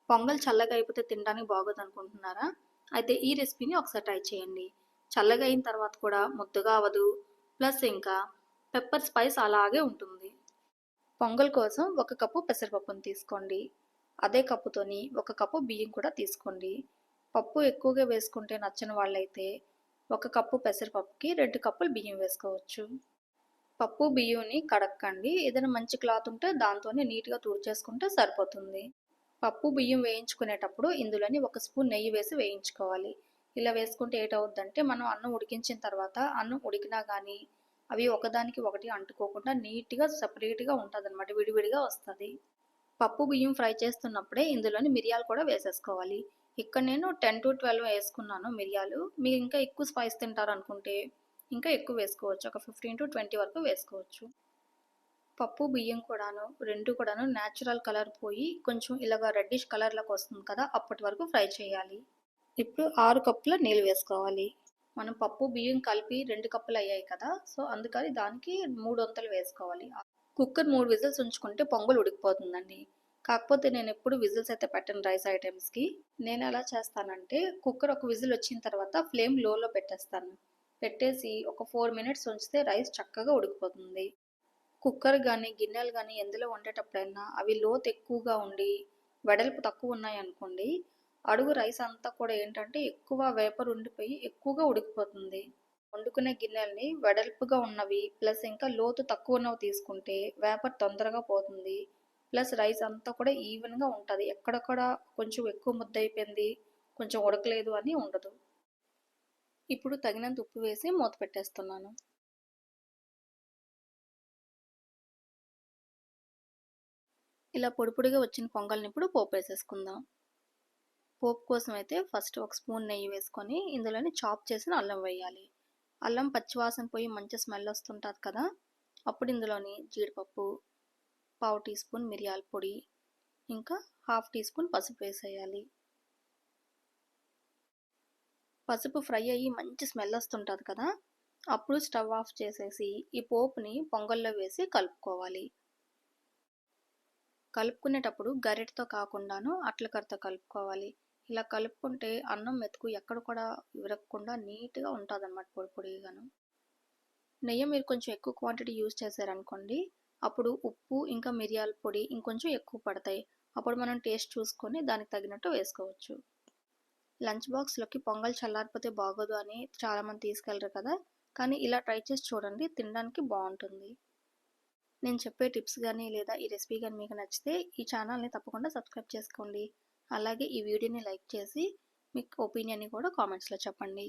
పొంగల్ చల్లగా అయిపోతే తినడానికి బాగోదనుకుంటున్నారా? అయితే ఈ రెసిపీని ఒకసారి ట్రై చేయండి. చల్లగా అయిన తర్వాత కూడా ముద్దగా అవ్వదు. ప్లస్ ఇంకా పెప్పర్ స్పైస్ అలాగే ఉంటుంది. పొంగల్ కోసం 1 కప్పు పెసరపప్పును తీసుకోండి. అదే కప్పుతోని 1 కప్పు బియ్యం కూడా తీసుకోండి. పప్పు ఎక్కువగా వేసుకుంటే నచ్చని వాళ్ళైతే 1 కప్పు పెసరపప్పుకి 2 కప్పులు బియ్యం వేసుకోవచ్చు. పప్పు బియ్యంని కడక్కండి. ఏదైనా మంచి క్లాత్ ఉంటే దాంతోనే నీట్‌గా తుడిచేసుకుంటే సరిపోతుంది. పప్పు బియ్యం వేయించుకునేటప్పుడు ఇందులోని 1 స్పూన్ నెయ్యి వేసి వేయించుకోవాలి. ఇలా వేసుకుంటే ఏటవుద్దంటే మనం అన్నం ఉడికించిన తర్వాత అన్నం ఉడికినా గానీ అవి ఒకదానికి ఒకటి అంటుకోకుండా నీట్‌గా సెపరేట్‌గా ఉంటదనమాట. విడివిడిగా వస్తది. పప్పు బియ్యం ఫ్రై చేస్తున్నప్పుడే ఇందులోని మిరియాలు కూడా వేసేసుకోవాలి. ఇక్కడ నేను 10-12 వేసుకున్నాను మిరియాలు. మీరు ఇంకా ఎక్కువ స్పైస్ తింటారనుకుంటే ఇంకా ఎక్కువ వేసుకోవచ్చు. ఒక 15-20 వరకు వేసుకోవచ్చు. పప్పు బియ్యం కూడాను 2 కూడాను న్యాచురల్ కలర్ పోయి కొంచెం ఇలాగ రెడ్డిష్ కలర్‌లోకి వస్తుంది కదా! అప్పటి వరకు ఫ్రై చేయాలి. ఇప్పుడు 6 కప్పుల నీళ్ళు వేసుకోవాలి. మనం పప్పు బియ్యం కలిపి 2 కప్పులు అయ్యాయి కదా! సో, అందుకని దానికి 3 వంతులు వేసుకోవాలి. కుక్కర్ 3 విజిల్స్ ఉంచుకుంటే పొంగల్ ఉడికిపోతుందండి. కాకపోతే నేనెప్పుడు విజిల్స్ అయితే పెట్టను రైస్ ఐటెమ్స్‌కి. నేనెలా చేస్తానంటే కుక్కర్ ఒక విజిల్ వచ్చిన తర్వాత ఫ్లేమ్ లోలో పెట్టేస్తాను. పెట్టేసి ఒక 4 మినిట్స్ ఉంచితే రైస్ చక్కగా ఉడికిపోతుంది. కుక్కర్ గానీ, గిన్నెలు గానీ ఎందులో వండేటప్పుడైనా అవి లోతు ఎక్కువగా ఉండి, వెడల్పు తక్కువ ఉన్నాయనుకోండి, అడుగు రైస్ అంతా కూడా ఏంటంటే ఎక్కువ వేపర్ ఉండిపోయి ఎక్కువగా ఉడికిపోతుంది. వండుకునే గిన్నెల్ని వెడల్పుగా ఉన్నవి ప్లస్ ఇంకా లోతు తక్కువ ఉన్నవి తీసుకుంటే వేపర్ తొందరగా పోతుంది. ప్లస్ రైస్ అంతా కూడా ఈవెన్‌గా ఉంటది. ఎక్కడక్కడ కొంచెం ఎక్కువ ముద్దయిపోయింది, కొంచెం ఉడకలేదు అని ఉండదు. ఇప్పుడు తగినంత ఉప్పు వేసి మూత పెట్టేస్తున్నాను. ఇలా పొడి పొడిగా వచ్చిన పొంగల్ని ఇప్పుడు పోపేసేసుకుందాం. పోపు కోసం అయితే ఫస్ట్ ఒక స్పూన్ నెయ్యి వేసుకొని ఇందులోని చాప్ చేసిన అల్లం వేయాలి. అల్లం పచ్చివాసన పోయి మంచి స్మెల్ వస్తుంటుంది కదా! అప్పుడు ఇందులోని జీడిపప్పు, పావు టీ స్పూన్ మిరియాల పొడి, ఇంకా హాఫ్ టీ స్పూన్ పసుపు వేసేయాలి. పసుపు ఫ్రై అయ్యి మంచి స్మెల్ వస్తుంటుంది కదా! అప్పుడు స్టవ్ ఆఫ్ చేసేసి ఈ పోపుని పొంగల్లో వేసి కలుపుకోవాలి. కలుపుకునేటప్పుడు గరిటెతో కాకుండాను అట్లకరతో కలుపుకోవాలి. ఇలా కలుపుకుంటే అన్నం మెతుకు ఎక్కడ కూడా విరగకుండా నీట్‌గా ఉంటదనమాట పొడి పొడిగాను. నెయ్యి మీరు కొంచెం ఎక్కువ క్వాంటిటీ యూజ్ చేశారనుకోండి, అప్పుడు ఉప్పు ఇంకా మిరియాల పొడి ఇంకొంచెం ఎక్కువ పడతాయి. అప్పుడు మనం టేస్ట్ చూసుకొని దానికి తగినట్టు వేసుకోవచ్చు. లంచ్ బాక్స్‌లోకి పొంగల్ చల్లారిపోతే బాగోదు అని చాలామంది తీసుకెళ్లరు కదా! కానీ ఇలా ట్రై చేసి చూడండి తినడానికి బావుంటుంది. నేను చెప్పే టిప్స్ గానీ లేదా ఈ రెసిపీ గానీ మీకు నచ్చితే ఈ ఛానల్‌ని తప్పకుండా సబ్స్క్రైబ్ చేసుకోండి. అలాగే ఈ వీడియోని లైక్ చేసి మీ ఒపీనియన్‌ని కూడా కామెంట్స్‌లో చెప్పండి.